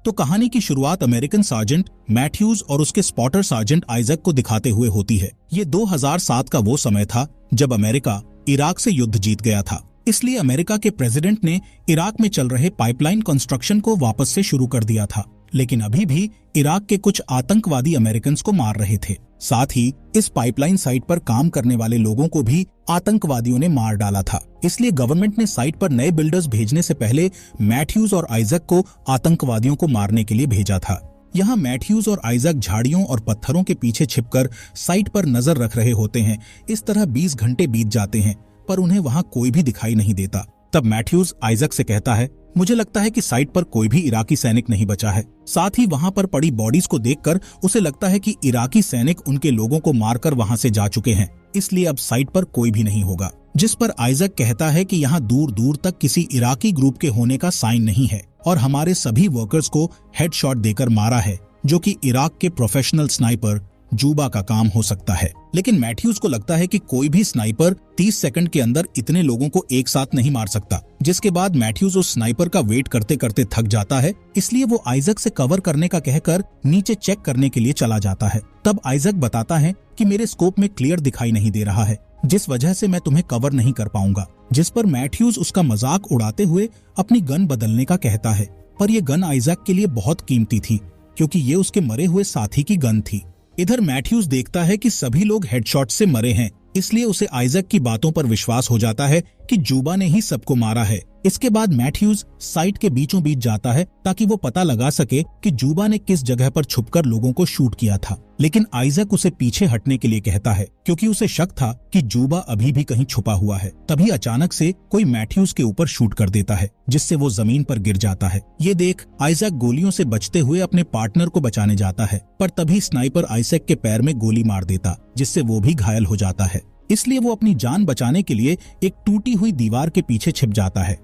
तो कहानी की शुरुआत अमेरिकन सार्जेंट मैथ्यूज और उसके स्पॉटर सार्जेंट आइजक को दिखाते हुए होती है। ये 2007 का वो समय था जब अमेरिका इराक से युद्ध जीत गया था। इसलिए अमेरिका के प्रेसिडेंट ने इराक में चल रहे पाइपलाइन कंस्ट्रक्शन को वापस से शुरू कर दिया था। लेकिन अभी भी इराक के कुछ आतंकवादी अमेरिकन को मार रहे थे। साथ ही इस पाइपलाइन साइट पर काम करने वाले लोगों को भी आतंकवादियों ने मार डाला था। इसलिए गवर्नमेंट ने साइट पर नए बिल्डर्स भेजने से पहले मैथ्यूज और आइजक को आतंकवादियों को मारने के लिए भेजा था। यहाँ मैथ्यूज और आइजक झाड़ियों और पत्थरों के पीछे छिपकर साइट पर नजर रख रहे होते हैं। इस तरह 20 घंटे बीत जाते हैं, पर उन्हें वहाँ कोई भी दिखाई नहीं देता। तब मैथ्यूज आइजक से कहता है, मुझे लगता है कि साइट पर कोई भी इराकी सैनिक नहीं बचा है। साथ ही वहाँ पर पड़ी बॉडीज को देखकर उसे लगता है कि इराकी सैनिक उनके लोगों को मारकर वहाँ से जा चुके हैं, इसलिए अब साइट पर कोई भी नहीं होगा। जिस पर आइजक कहता है कि यहाँ दूर दूर तक किसी इराकी ग्रुप के होने का साइन नहीं है और हमारे सभी वर्कर्स को हेडशॉट देकर मारा है, जो कि इराक के प्रोफेशनल स्नाइपर जूबा का काम हो सकता है। लेकिन मैथ्यूज को लगता है कि कोई भी स्नाइपर 30 सेकंड के अंदर इतने लोगों को एक साथ नहीं मार सकता। जिसके बाद मैथ्यूज उस स्नाइपर का वेट करते करते थक जाता है, इसलिए वो आइजक से कवर करने का कहकर नीचे चेक करने के लिए चला जाता है। तब आइजक बताता है कि मेरे स्कोप में क्लियर दिखाई नहीं दे रहा है, जिस वजह से मैं तुम्हें कवर नहीं कर पाऊंगा। जिस पर मैथ्यूज उसका मजाक उड़ाते हुए अपनी गन बदलने का कहता है, पर यह गन आइजक के लिए बहुत कीमती थी क्योंकि ये उसके मरे हुए साथी की गन थी। इधर मैथ्यूज देखता है कि सभी लोग हेडशॉट से मरे हैं, इसलिए उसे आइजक की बातों पर विश्वास हो जाता है कि जूबा ने ही सबको मारा है। इसके बाद मैथ्यूज साइट के बीचों बीच जाता है ताकि वो पता लगा सके कि जूबा ने किस जगह पर छुपकर लोगों को शूट किया था। लेकिन आइजक उसे पीछे हटने के लिए कहता है क्योंकि उसे शक था कि जूबा अभी भी कहीं छुपा हुआ है। तभी अचानक से कोई मैथ्यूज के ऊपर शूट कर देता है, जिससे वो जमीन पर गिर जाता है। ये देख आइजक गोलियों से बचते हुए अपने पार्टनर को बचाने जाता है, पर तभी स्नाइपर आइजक के पैर में गोली मार देता, जिससे वो भी घायल हो जाता है। इसलिए वो अपनी जान बचाने के लिए एक टूटी हुई दीवार के पीछे छिप जाता है।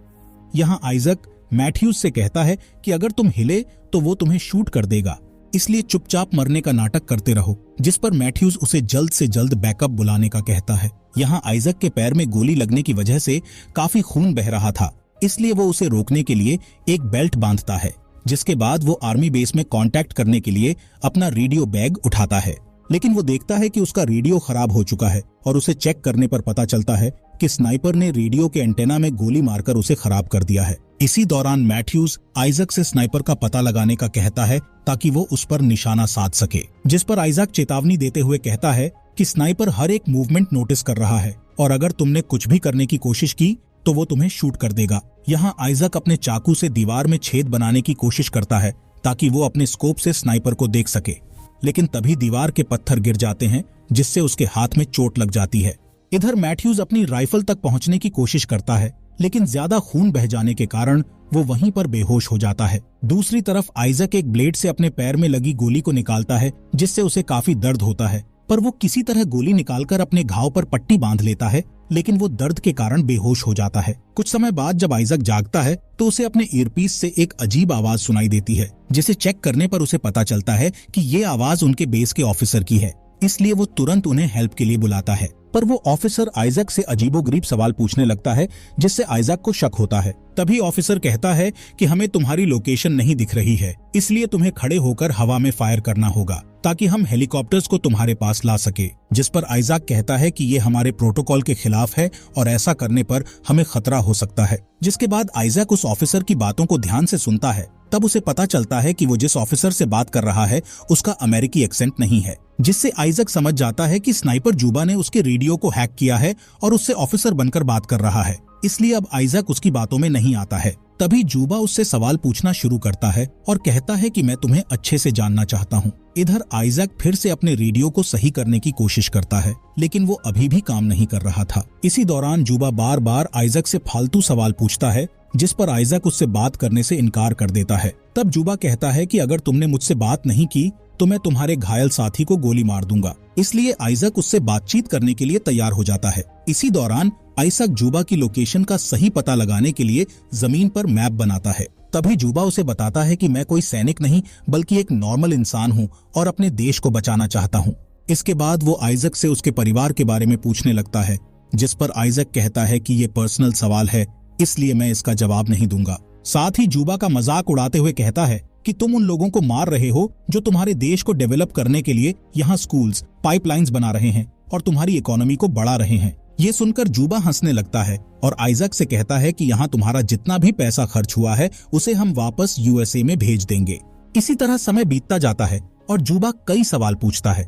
यहाँ आइजक मैथ्यूज से कहता है कि अगर तुम हिले तो वो तुम्हें शूट कर देगा, इसलिए चुपचाप मरने का नाटक करते रहो। जिस पर मैथ्यूज उसे जल्द से जल्द बैकअप बुलाने का कहता है। यहाँ आइजक के पैर में गोली लगने की वजह से काफी खून बह रहा था, इसलिए वो उसे रोकने के लिए एक बेल्ट बांधता है। जिसके बाद वो आर्मी बेस में कांटेक्ट करने के लिए अपना रेडियो बैग उठाता है, लेकिन वो देखता है कि उसका रेडियो खराब हो चुका है और उसे चेक करने पर पता चलता है कि स्नाइपर ने रेडियो के एंटेना में गोली मारकर उसे खराब कर दिया है। इसी दौरान मैथ्यूज आइजक से स्नाइपर का पता लगाने का कहता है ताकि वो उस पर निशाना साध सके। जिस पर आइजक चेतावनी देते हुए कहता है कि स्नाइपर हर एक मूवमेंट नोटिस कर रहा है और अगर तुमने कुछ भी करने की कोशिश की तो वो तुम्हें शूट कर देगा। यहाँ आइजक अपने चाकू से दीवार में छेद बनाने की कोशिश करता है ताकि वो अपने स्कोप से स्नाइपर को देख सके, लेकिन तभी दीवार के पत्थर गिर जाते हैं, जिससे उसके हाथ में चोट लग जाती है। इधर मैथ्यूज अपनी राइफल तक पहुंचने की कोशिश करता है, लेकिन ज्यादा खून बह जाने के कारण वो वहीं पर बेहोश हो जाता है। दूसरी तरफ आइजक एक ब्लेड से अपने पैर में लगी गोली को निकालता है, जिससे उसे काफी दर्द होता है, पर वो किसी तरह गोली निकालकर अपने घाव पर पट्टी बांध लेता है, लेकिन वो दर्द के कारण बेहोश हो जाता है। कुछ समय बाद जब आइजक जागता है तो उसे अपने ईयरपीस से एक अजीब आवाज सुनाई देती है, जिसे चेक करने पर उसे पता चलता है कि ये आवाज उनके बेस के ऑफिसर की है। इसलिए वो तुरंत उन्हें हेल्प के लिए बुलाता है, पर वो ऑफिसर आइजक से अजीबोगरीब सवाल पूछने लगता है, जिससे आइजक को शक होता है। तभी ऑफिसर कहता है कि हमें तुम्हारी लोकेशन नहीं दिख रही है, इसलिए तुम्हें खड़े होकर हवा में फायर करना होगा ताकि हम हेलीकॉप्टर्स को तुम्हारे पास ला सके। जिस पर आइजक कहता है कि ये हमारे प्रोटोकॉल के खिलाफ है और ऐसा करने पर हमें खतरा हो सकता है। जिसके बाद आइजक उस ऑफिसर की बातों को ध्यान से सुनता है। तब उसे पता चलता है कि वो जिस ऑफिसर से बात कर रहा है उसका अमेरिकी एक्सेंट नहीं है, जिससे आइजक समझ जाता है कि स्नाइपर जूबा ने उसके रेडियो को हैक किया है और उससे ऑफिसर बनकर बात कर रहा है, इसलिए अब आइजक उसकी बातों में नहीं आता है। तभी जूबा उससे सवाल पूछना शुरू करता है और कहता है कि मैं तुम्हें अच्छे से जानना चाहता हूँ। इधर आइजक फिर से अपने रेडियो को सही करने की कोशिश करता है, लेकिन वो अभी भी काम नहीं कर रहा था। इसी दौरान जूबा बार बार आइजक से फालतू सवाल पूछता है, जिस पर आइजक उससे बात करने से इनकार कर देता है। तब जूबा कहता है कि अगर तुमने मुझसे बात नहीं की तो मैं तुम्हारे घायल साथी को गोली मार दूंगा। इसलिए आइजक उससे बातचीत करने के लिए तैयार हो जाता है। इसी दौरान आइजक जूबा की लोकेशन का सही पता लगाने के लिए जमीन पर मैप बनाता है। तभी जूबा उसे बताता है कि मैं कोई सैनिक नहीं बल्कि एक नॉर्मल इंसान हूँ और अपने देश को बचाना चाहता हूँ। इसके बाद वो आइजक से उसके परिवार के बारे में पूछने लगता है, जिस पर आइजक कहता है कि ये पर्सनल सवाल है, इसलिए मैं इसका जवाब नहीं दूंगा। साथ ही जूबा का मजाक उड़ाते हुए कहता है कि तुम उन लोगों को मार रहे हो जो तुम्हारे देश को डेवलप करने के लिए यहाँ स्कूल्स, पाइपलाइंस बना रहे हैं और तुम्हारी इकोनॉमी को बढ़ा रहे हैं। ये सुनकर जूबा हंसने लगता है और आइजैक से कहता है कि यहाँ तुम्हारा जितना भी पैसा खर्च हुआ है उसे हम वापस यूएसए में भेज देंगे। इसी तरह समय बीतता जाता है और जूबा कई सवाल पूछता है,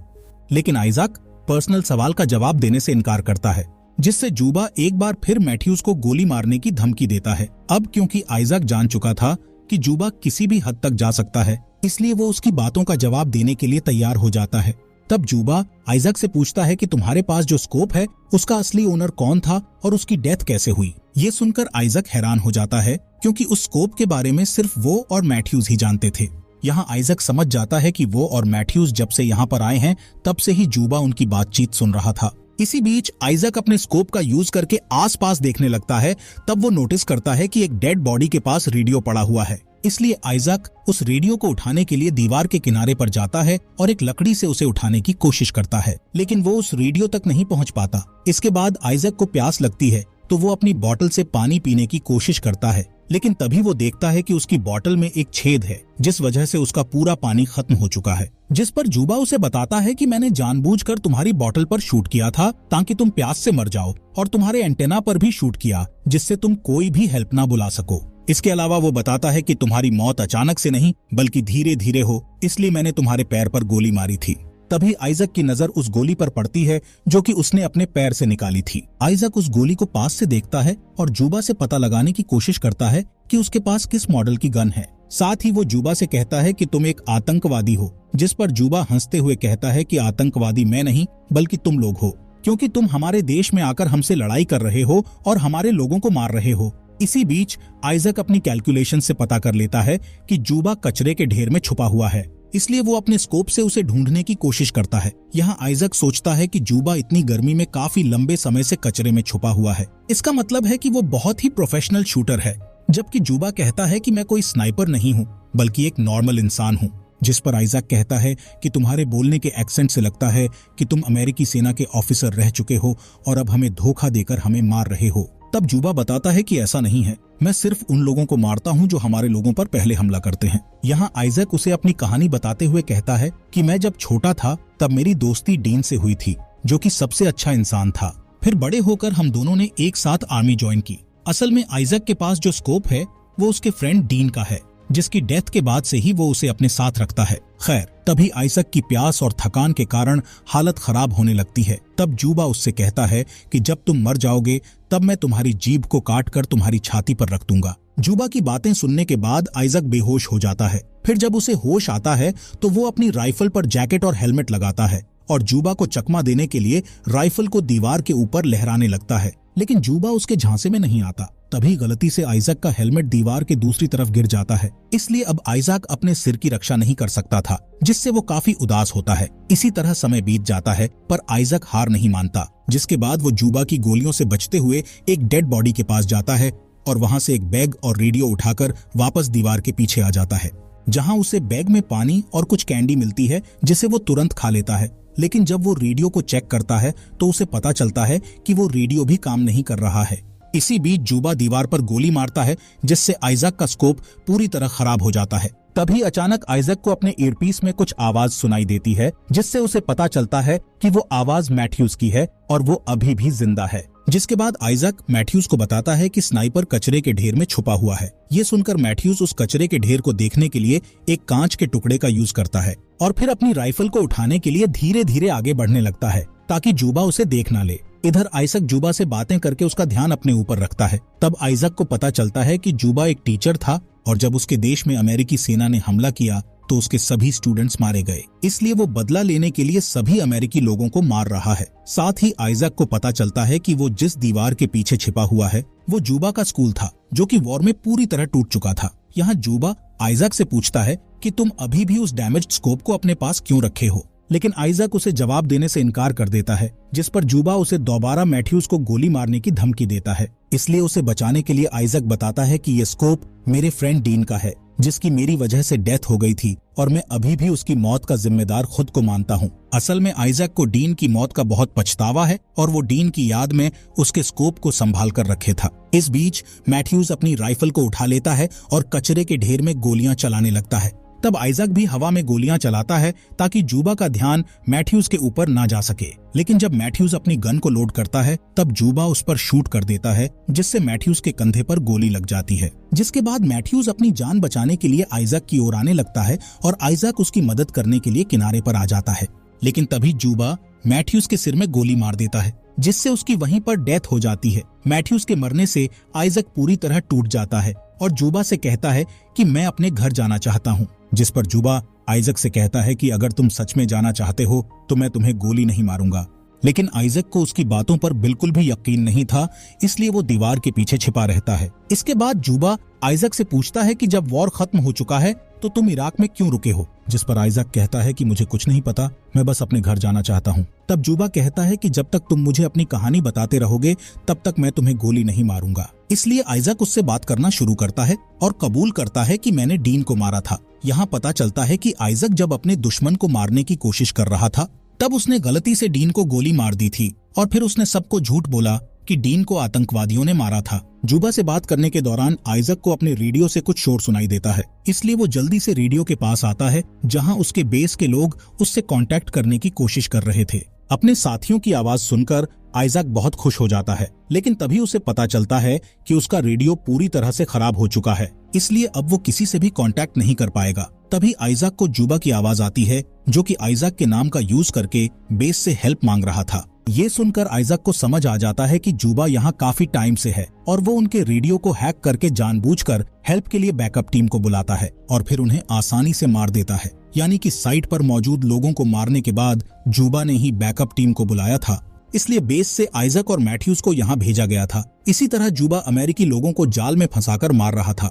लेकिन आइजैक पर्सनल सवाल का जवाब देने से इनकार करता है, जिससे जूबा एक बार फिर मैथ्यूज को गोली मारने की धमकी देता है। अब क्योंकि आइजैक जान चुका था कि जूबा किसी भी हद तक जा सकता है, इसलिए वो उसकी बातों का जवाब देने के लिए तैयार हो जाता है। तब जूबा आइजैक से पूछता है कि तुम्हारे पास जो स्कोप है उसका असली ओनर कौन था और उसकी डेथ कैसे हुई। ये सुनकर आइजैक हैरान हो जाता है, क्योंकि उस स्कोप के बारे में सिर्फ वो और मैथ्यूज ही जानते थे। यहाँ आइजैक समझ जाता है कि वो और मैथ्यूज जब से यहाँ पर आए हैं तब से ही जूबा उनकी बातचीत सुन रहा था। इसी बीच आइजैक अपने स्कोप का यूज करके आसपास देखने लगता है। तब वो नोटिस करता है कि एक डेड बॉडी के पास रेडियो पड़ा हुआ है। इसलिए आइजैक उस रेडियो को उठाने के लिए दीवार के किनारे पर जाता है और एक लकड़ी से उसे उठाने की कोशिश करता है, लेकिन वो उस रेडियो तक नहीं पहुंच पाता। इसके बाद आइजैक को प्यास लगती है तो वो अपनी बोतल से पानी पीने की कोशिश करता है, लेकिन तभी वो देखता है कि उसकी बोतल में एक छेद है, जिस वजह से उसका पूरा पानी खत्म हो चुका है। जिस पर जूबा उसे बताता है कि मैंने जानबूझकर तुम्हारी बोतल पर शूट किया था ताकि तुम प्यास से मर जाओ, और तुम्हारे एंटेना पर भी शूट किया जिससे तुम कोई भी हेल्प ना बुला सको। इसके अलावा वो बताता है कि तुम्हारी मौत अचानक से नहीं बल्कि धीरे धीरे हो, इसलिए मैंने तुम्हारे पैर पर गोली मारी थी। तभी आइजैक की नजर उस गोली पर पड़ती है जो कि उसने अपने पैर से निकाली थी। आइजैक उस गोली को पास से देखता है और जूबा से पता लगाने की कोशिश करता है कि उसके पास किस मॉडल की गन है। साथ ही वो जूबा से कहता है कि तुम एक आतंकवादी हो, जिस पर जूबा हंसते हुए कहता है कि आतंकवादी मैं नहीं बल्कि तुम लोग हो, क्योंकि तुम हमारे देश में आकर हमसे लड़ाई कर रहे हो और हमारे लोगों को मार रहे हो। इसी बीच आइजैक अपनी कैलकुलेशन से पता कर लेता है कि जूबा कचरे के ढेर में छुपा हुआ है, इसलिए वो अपने स्कोप से उसे ढूंढने की कोशिश करता है। यहाँ आइजैक सोचता है कि जूबा इतनी गर्मी में काफी लंबे समय से कचरे में छुपा हुआ है, इसका मतलब है कि वो बहुत ही प्रोफेशनल शूटर है। जबकि जूबा कहता है कि मैं कोई स्नाइपर नहीं हूँ बल्कि एक नॉर्मल इंसान हूँ। जिस पर आइजैक कहता है कि तुम्हारे बोलने के एक्सेंट से लगता है कि तुम अमेरिकी सेना के ऑफिसर रह चुके हो और अब हमें धोखा देकर हमें मार रहे हो। तब जूबा बताता है कि ऐसा नहीं है, मैं सिर्फ उन लोगों को मारता हूं जो हमारे लोगों पर पहले हमला करते हैं। यहाँ आइजैक उसे अपनी कहानी बताते हुए कहता है कि मैं जब छोटा था तब मेरी दोस्ती डीन से हुई थी, जो कि सबसे अच्छा इंसान था। फिर बड़े होकर हम दोनों ने एक साथ आर्मी ज्वाइन की। असल में आइजैक के पास जो स्कोप है वो उसके फ्रेंड डीन का है, जिसकी डेथ के बाद से ही वो उसे अपने साथ रखता है। खैर, तभी आइजैक की प्यास और थकान के कारण हालत खराब होने लगती है। तब जूबा उससे कहता है कि जब तुम मर जाओगे तब मैं तुम्हारी जीभ को काट कर तुम्हारी छाती पर रख दूंगा। जूबा की बातें सुनने के बाद आइजैक बेहोश हो जाता है। फिर जब उसे होश आता है तो वो अपनी राइफल पर जैकेट और हेलमेट लगाता है और जूबा को चकमा देने के लिए राइफल को दीवार के ऊपर लहराने लगता है, लेकिन जूबा उसके झांसे में नहीं आता। तभी गलती से आइजैक का हेलमेट दीवार के दूसरी तरफ गिर जाता है, इसलिए अब आइजैक अपने सिर की रक्षा नहीं कर सकता था, जिससे वो काफी उदास होता है। इसी तरह समय बीत जाता है पर आइजैक हार नहीं मानता, जिसके बाद वो जूबा की गोलियों से बचते हुए एक डेड बॉडी के पास जाता है और वहां से एक बैग और रेडियो उठाकर वापस दीवार के पीछे आ जाता है, जहां उसे बैग में पानी और कुछ कैंडी मिलती है जिसे वो तुरंत खा लेता है। लेकिन जब वो रेडियो को चेक करता है तो उसे पता चलता है कि वो रेडियो भी काम नहीं कर रहा है। इसी बीच जूबा दीवार पर गोली मारता है, जिससे आइजैक का स्कोप पूरी तरह खराब हो जाता है। तभी अचानक आइजैक को अपने ईयरपीस में कुछ आवाज सुनाई देती है, जिससे उसे पता चलता है कि वो आवाज मैथ्यूज की है और वो अभी भी जिंदा है। जिसके बाद आइजैक मैथ्यूज को बताता है कि स्नाइपर कचरे के ढेर में छुपा हुआ है। ये सुनकर मैथ्यूज उस कचरे के ढेर को देखने के लिए एक कांच के टुकड़े का यूज करता है और फिर अपनी राइफल को उठाने के लिए धीरे धीरे आगे बढ़ने लगता है ताकि जूबा उसे देख ना ले। इधर आइजैक जूबा से बातें करके उसका ध्यान अपने ऊपर रखता है। तब आइजैक को पता चलता है कि जूबा एक टीचर था और जब उसके देश में अमेरिकी सेना ने हमला किया तो उसके सभी स्टूडेंट्स मारे गए, इसलिए वो बदला लेने के लिए सभी अमेरिकी लोगों को मार रहा है। साथ ही आइजैक को पता चलता है कि वो जिस दीवार के पीछे छिपा हुआ है वो जूबा का स्कूल था, जो कि वॉर में पूरी तरह टूट चुका था। यहाँ जूबा आइजैक से पूछता है कि तुम अभी भी उस डैमेज्ड स्कोप को अपने पास क्यों रखे हो, लेकिन आइजैक उसे जवाब देने से इनकार कर देता है, जिस पर जूबा उसे दोबारा मैथ्यूज को गोली मारने की धमकी देता है। इसलिए उसे बचाने के लिए आइजैक बताता है कि ये स्कोप मेरे फ्रेंड डीन का है, जिसकी मेरी वजह से डेथ हो गई थी और मैं अभी भी उसकी मौत का जिम्मेदार खुद को मानता हूँ। असल में आइजैक को डीन की मौत का बहुत पछतावा है और वो डीन की याद में उसके स्कोप को संभाल कर रखे था। इस बीच मैथ्यूज अपनी राइफल को उठा लेता है और कचरे के ढेर में गोलियां चलाने लगता है। तब आइजैक भी हवा में गोलियां चलाता है ताकि जूबा का ध्यान मैथ्यूज के ऊपर ना जा सके। लेकिन जब मैथ्यूज अपनी गन को लोड करता है तब जूबा उस पर शूट कर देता है, जिससे मैथ्यूज के कंधे पर गोली लग जाती है। जिसके बाद मैथ्यूज अपनी जान बचाने के लिए आइजैक की ओर आने लगता है और आइजैक उसकी मदद करने के लिए किनारे पर आ जाता है। लेकिन तभी जूबा मैथ्यूज के सिर में गोली मार देता है, जिससे उसकी वहीं पर डेथ हो जाती है। मैथ्यूज के मरने से आइजैक पूरी तरह टूट जाता है और जूबा से कहता है कि मैं अपने घर जाना चाहता हूँ। जिस पर जूबा आइजैक से कहता है कि अगर तुम सच में जाना चाहते हो तो मैं तुम्हें गोली नहीं मारूंगा। लेकिन आइजैक को उसकी बातों पर बिल्कुल भी यकीन नहीं था, इसलिए वो दीवार के पीछे छिपा रहता है। इसके बाद जूबा आइजैक से पूछता है कि जब वॉर खत्म हो चुका है तो तुम इराक में क्यों रुके हो? जिस पर आइजैक कहता है कि मुझे कुछ नहीं पता, मैं बस अपने घर जाना चाहता हूँ। तब जूबा कहता है कि जब तक तुम मुझे अपनी कहानी बताते रहोगे तब तक मैं तुम्हें गोली नहीं मारूंगा। इसलिए आइजैक उससे बात करना शुरू करता है और कबूल करता है कि मैंने डीन को मारा था। यहाँ पता चलता है कि आइजैक जब अपने दुश्मन को मारने की कोशिश कर रहा था तब उसने गलती से डीन को गोली मार दी थी और फिर उसने सबको झूठ बोला कि डीन को आतंकवादियों ने मारा था। जूबा से बात करने के दौरान आइजैक को अपने रेडियो से कुछ शोर सुनाई देता है, इसलिए वो जल्दी से रेडियो के पास आता है जहां उसके बेस के लोग उससे कांटेक्ट करने की कोशिश कर रहे थे। अपने साथियों की आवाज सुनकर आइजैक बहुत खुश हो जाता है, लेकिन तभी उसे पता चलता है कि उसका रेडियो पूरी तरह से खराब हो चुका है, इसलिए अब वो किसी से भी कांटेक्ट नहीं कर पाएगा। तभी आइजैक को जूबा की आवाज आती है, जो कि आइजैक के नाम का यूज करके बेस से हेल्प मांग रहा था। ये सुनकर आइजैक को समझ आ जाता है कि जूबा यहाँ काफी टाइम से है और वो उनके रेडियो को हैक करके जानबूझकर हेल्प के लिए बैकअप टीम को बुलाता है और फिर उन्हें आसानी से मार देता है। यानी कि साइट पर मौजूद लोगों को मारने के बाद जूबा ने ही बैकअप टीम को बुलाया था, इसलिए बेस से आइजैक और मैथ्यूज को यहाँ भेजा गया था। इसी तरह जूबा अमेरिकी लोगों को जाल में फंसाकर मार रहा था।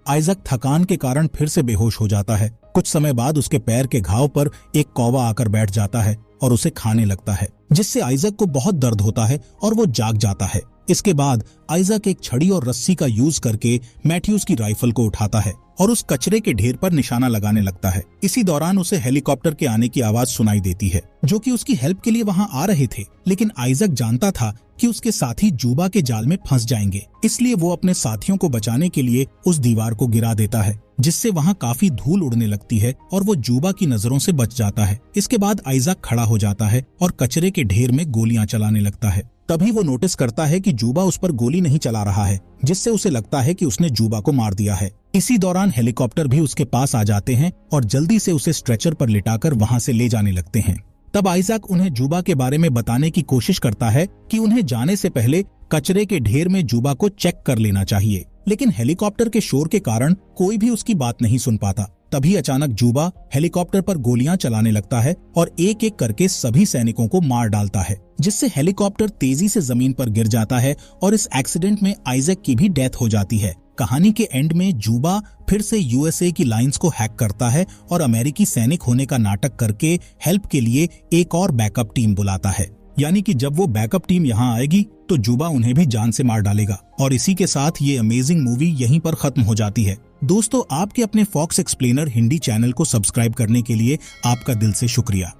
आइजैक थकान के कारण फिर से बेहोश हो जाता है। कुछ समय बाद उसके पैर के घाव पर एक कौवा आकर बैठ जाता है और उसे खाने लगता है, जिससे आइजैक को बहुत दर्द होता है और वो जाग जाता है। इसके बाद आइजैक एक छड़ी और रस्सी का यूज करके मैथ्यूज की राइफल को उठाता है और उस कचरे के ढेर पर निशाना लगाने लगता है। इसी दौरान उसे हेलीकॉप्टर के आने की आवाज सुनाई देती है, जो कि उसकी हेल्प के लिए वहां आ रहे थे। लेकिन आइजैक जानता था कि उसके साथी जूबा के जाल में फंस जाएंगे, इसलिए वो अपने साथियों को बचाने के लिए उस दीवार को गिरा देता है, जिससे वहां काफी धूल उड़ने लगती है और वो जूबा की नजरों से बच जाता है। इसके बाद आइजैक खड़ा हो जाता है और कचरे के ढेर में गोलियां चलाने लगता है। तभी वो नोटिस करता है कि जूबा उस पर गोली नहीं चला रहा है, जिससे उसे लगता है कि उसने जूबा को मार दिया है। इसी दौरान हेलीकॉप्टर भी उसके पास आ जाते हैं और जल्दी से उसे स्ट्रेचर पर लिटाकर वहां से ले जाने लगते हैं। तब आइजैक उन्हें जूबा के बारे में बताने की कोशिश करता है कि उन्हें जाने से पहले कचरे के ढेर में जूबा को चेक कर लेना चाहिए, लेकिन हेलीकॉप्टर के शोर के कारण कोई भी उसकी बात नहीं सुन पाता। तभी अचानक जूबा हेलीकॉप्टर पर गोलियां चलाने लगता है और एक एक करके सभी सैनिकों को मार डालता है, जिससे हेलीकॉप्टर तेजी से जमीन पर गिर जाता है और इस एक्सीडेंट में आइजैक की भी डेथ हो जाती है। कहानी के एंड में जूबा फिर से यूएसए की लाइंस को हैक करता है और अमेरिकी सैनिक होने का नाटक करके हेल्प के लिए एक और बैकअप टीम बुलाता है। यानी कि जब वो बैकअप टीम यहाँ आएगी तो जूबा उन्हें भी जान से मार डालेगा। और इसी के साथ ये अमेजिंग मूवी यहीं पर खत्म हो जाती है। दोस्तों, आपके अपने फॉक्स एक्सप्लेनर हिंदी चैनल को सब्सक्राइब करने के लिए आपका दिल से शुक्रिया।